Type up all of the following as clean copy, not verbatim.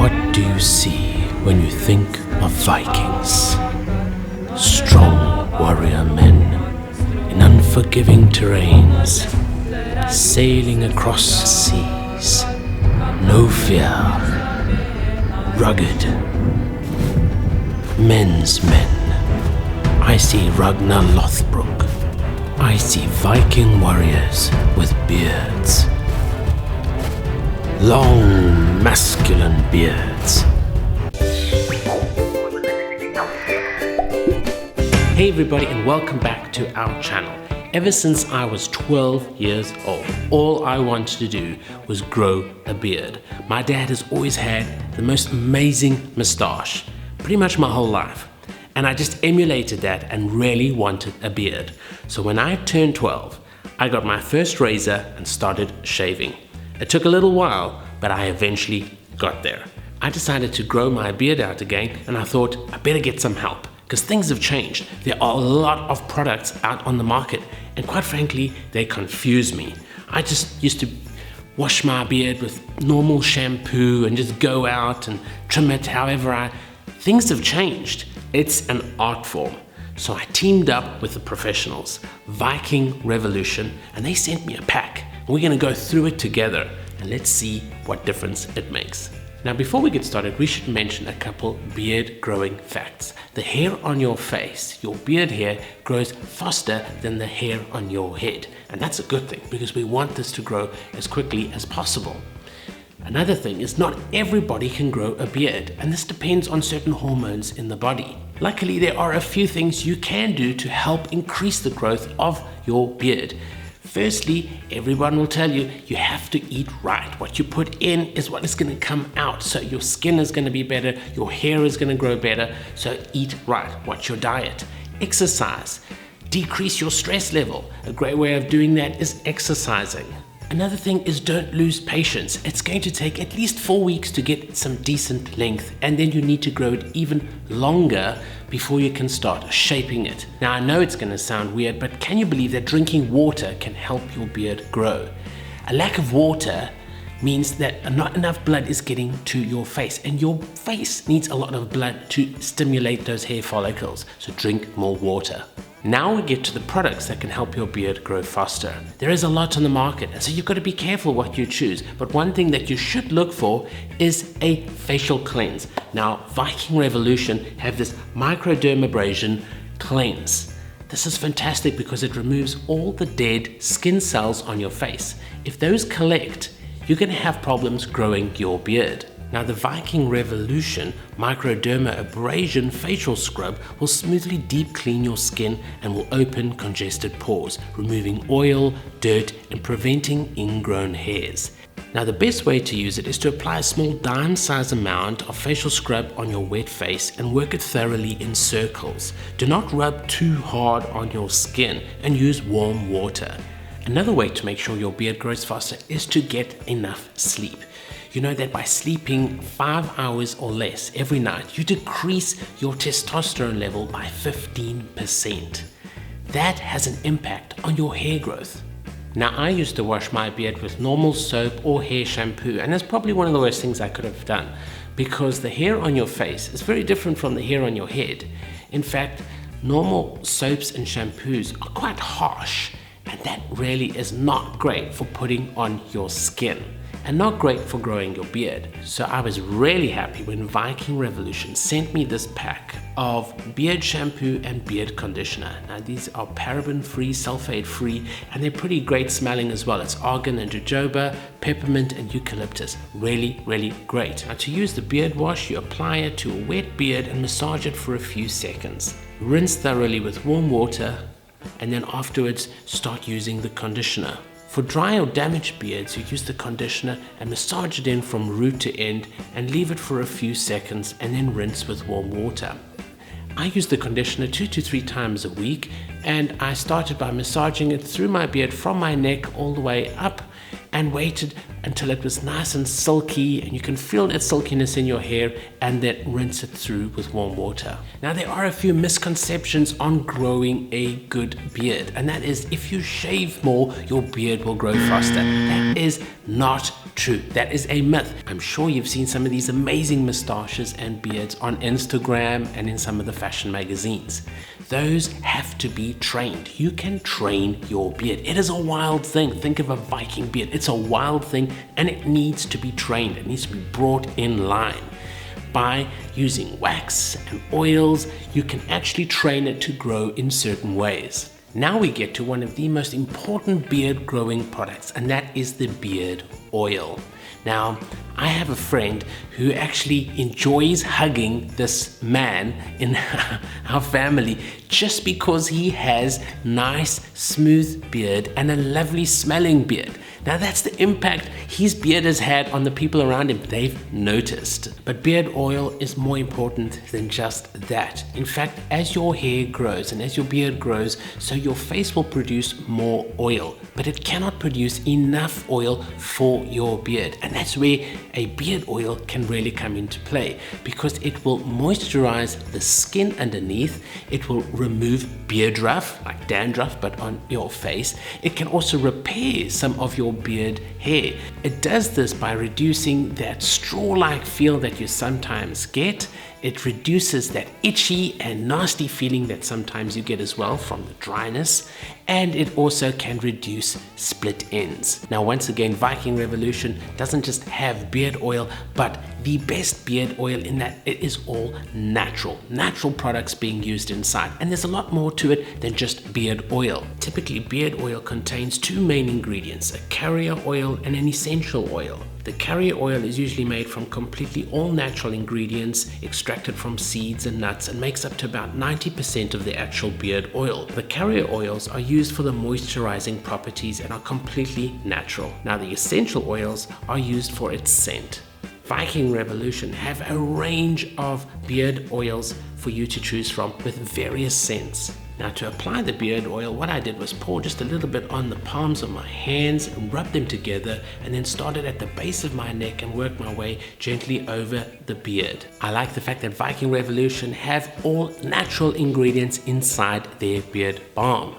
What do you see when you think of Vikings? Strong warrior men in unforgiving terrains, sailing across seas, no fear, rugged, men's men. I see Ragnar Lothbrok. I see Viking warriors with beards. Long, masculine beards. Hey everybody, and welcome back to our channel. Ever since I was 12 years old, all I wanted to do was grow a beard. My dad has always had the most amazing moustache, pretty much my whole life. And I just emulated that and really wanted a beard. So when I turned 12, I got my first razor and started shaving. It took a little while, but I eventually got there. I decided to grow my beard out again, and I thought I better get some help because things have changed. There are a lot of products out on the market, and quite frankly, they confuse me. I just used to wash my beard with normal shampoo and just go out and trim it however Things have changed. It's an art form. So I teamed up with the professionals, Viking Revolution, and they sent me a pack. We're gonna go through it together and let's see what difference it makes. Now before we get started, we should mention a couple beard growing facts. The hair on your face, your beard hair, grows faster than the hair on your head. And that's a good thing because we want this to grow as quickly as possible. Another thing is not everybody can grow a beard, and this depends on certain hormones in the body. Luckily, there are a few things you can do to help increase the growth of your beard. Firstly, everyone will tell you, you have to eat right. What you put in is what is going to come out. So your skin is going to be better, your hair is going to grow better. So eat right. What's your diet? Exercise. Decrease your stress level. A great way of doing that is exercising. Another thing is don't lose patience. It's going to take at least 4 weeks to get some decent length, and then you need to grow it even longer before you can start shaping it. Now I know it's going to sound weird, but can you believe that drinking water can help your beard grow? A lack of water means that not enough blood is getting to your face, and your face needs a lot of blood to stimulate those hair follicles, so drink more water. Now we get to the products that can help your beard grow faster. There is a lot on the market, and so you've got to be careful what you choose. But one thing that you should look for is a facial cleanse. Now, Viking Revolution have this microdermabrasion cleanse. This is fantastic because it removes all the dead skin cells on your face. If those collect, you're going to have problems growing your beard. Now the Viking Revolution microdermabrasion facial scrub will smoothly deep clean your skin and will open congested pores, removing oil, dirt, and preventing ingrown hairs. Now the best way to use it is to apply a small dime-sized amount of facial scrub on your wet face and work it thoroughly in circles. Do not rub too hard on your skin and use warm water. Another way to make sure your beard grows faster is to get enough sleep. You know that by sleeping 5 hours or less every night, you decrease your testosterone level by 15%. That has an impact on your hair growth. Now I used to wash my beard with normal soap or hair shampoo, and that's probably one of the worst things I could have done because the hair on your face is very different from the hair on your head. In fact, normal soaps and shampoos are quite harsh, and that really is not great for putting on your skin and not great for growing your beard. So I was really happy when Viking Revolution sent me this pack of beard shampoo and beard conditioner. Now these are paraben-free, sulfate-free, and they're pretty great smelling as well. It's argan and jojoba, peppermint and eucalyptus. Really, really great. Now to use the beard wash, you apply it to a wet beard and massage it for a few seconds. Rinse thoroughly with warm water, and then afterwards start using the conditioner. For dry or damaged beards, you use the conditioner and massage it in from root to end and leave it for a few seconds and then rinse with warm water. I use the conditioner 2 to 3 times a week, and I started by massaging it through my beard from my neck all the way up and waited until it was nice and silky and you can feel that silkiness in your hair, and then rinse it through with warm water. Now there are a few misconceptions on growing a good beard, and that is if you shave more, your beard will grow faster. That is not true. That is a myth. I'm sure you've seen some of these amazing moustaches and beards on Instagram and in some of the fashion magazines. Those have to be trained. You can train your beard. It is a wild thing. Think of a Viking beard. It's a wild thing and it needs to be trained. It needs to be brought in line. By using wax and oils, you can actually train it to grow in certain ways. Now we get to one of the most important beard growing products, and that is the beard oil. Now, I have a friend who actually enjoys hugging this man in our family just because he has nice, smooth beard and a lovely smelling beard. Now that's the impact his beard has had on the people around him. They've noticed. But beard oil is more important than just that. In fact, as your hair grows and as your beard grows, so your face will produce more oil, but it cannot produce enough oil for your beard. And that's where a beard oil can really come into play, because it will moisturize the skin underneath. It will remove beard rough, like dandruff, but on your face. It can also repair some of your beard hair. It does this by reducing that straw-like feel that you sometimes get. It reduces that itchy and nasty feeling that sometimes you get as well from the dryness, and it also can reduce split ends. Now once again, Viking Revolution doesn't just have beard oil, but the best beard oil in that it is all natural products being used inside, and there's a lot more to it than just beard oil. Typically beard oil contains two main ingredients, a carrier oil and an essential oil. The carrier oil is usually made from completely all natural ingredients extracted from seeds and nuts and makes up to about 90% of the actual beard oil. The carrier oils are used for the moisturizing properties and are completely natural. Now the essential oils are used for its scent. Viking Revolution have a range of beard oils for you to choose from with various scents. Now to apply the beard oil, what I did was pour just a little bit on the palms of my hands and rub them together, and then started at the base of my neck and worked my way gently over the beard. I like the fact that Viking Revolution have all natural ingredients inside their beard balm.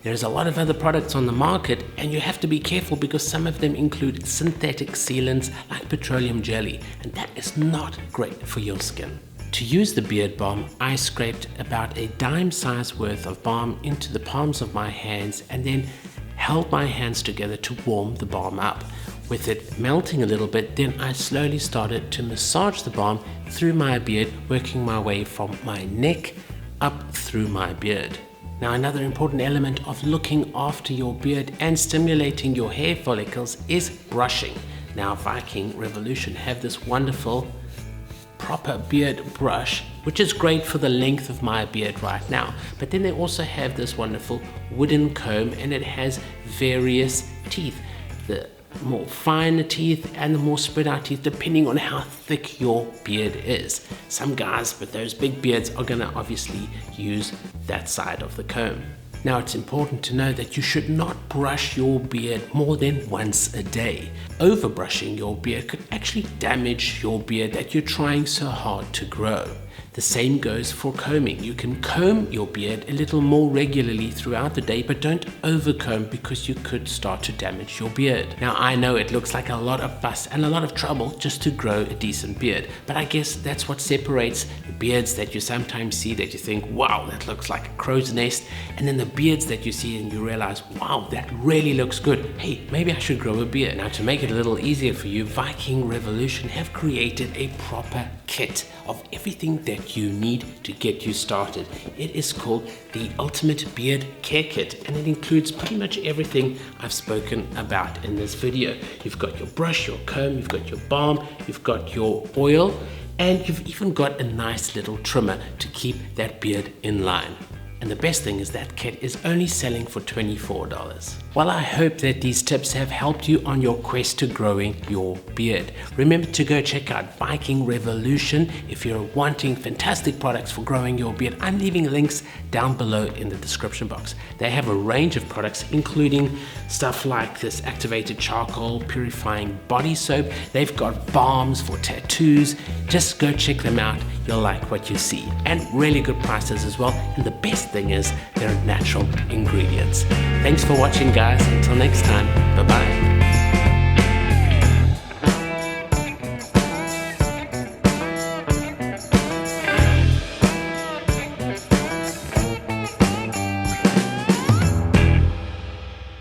There's a lot of other products on the market, and you have to be careful because some of them include synthetic sealants like petroleum jelly, and that is not great for your skin. To use the beard balm, I scraped about a dime size worth of balm into the palms of my hands and then held my hands together to warm the balm up. With it melting a little bit, then I slowly started to massage the balm through my beard, working my way from my neck up through my beard. Now another important element of looking after your beard and stimulating your hair follicles is brushing. Now Viking Revolution have this wonderful proper beard brush, which is great for the length of my beard right now, but then they also have this wonderful wooden comb, and it has various teeth, the more finer teeth and the more spread out teeth, depending on how thick your beard is. Some guys with those big beards are gonna obviously use that side of the comb. Now it's important to know that you should not brush your beard more than once a day. Overbrushing your beard could actually damage your beard that you're trying so hard to grow. The same goes for combing. You can comb your beard a little more regularly throughout the day, but don't overcomb because you could start to damage your beard. Now I know it looks like a lot of fuss and a lot of trouble just to grow a decent beard, but I guess that's what separates the beards that you sometimes see that you think, wow, that looks like a crow's nest, and then the beards that you see and you realize, wow, that really looks good. Hey, maybe I should grow a beard. Now to make it a little easier for you, Viking Revolution have created a proper kit of everything that you need to get you started. It is called the Ultimate Beard Care Kit, and it includes pretty much everything I've spoken about in this video. You've got your brush, your comb, you've got your balm, you've got your oil, and you've even got a nice little trimmer to keep that beard in line. And the best thing is that kit is only selling for $24. Well, I hope that these tips have helped you on your quest to growing your beard. Remember to go check out Viking Revolution if you're wanting fantastic products for growing your beard. I'm leaving links down below in the description box. They have a range of products, including stuff like this activated charcoal purifying body soap. They've got balms for tattoos. Just go check them out. You'll like what you see. And really good prices as well. And the best thing is they're natural ingredients. Thanks for watching, guys. Until next time, bye-bye.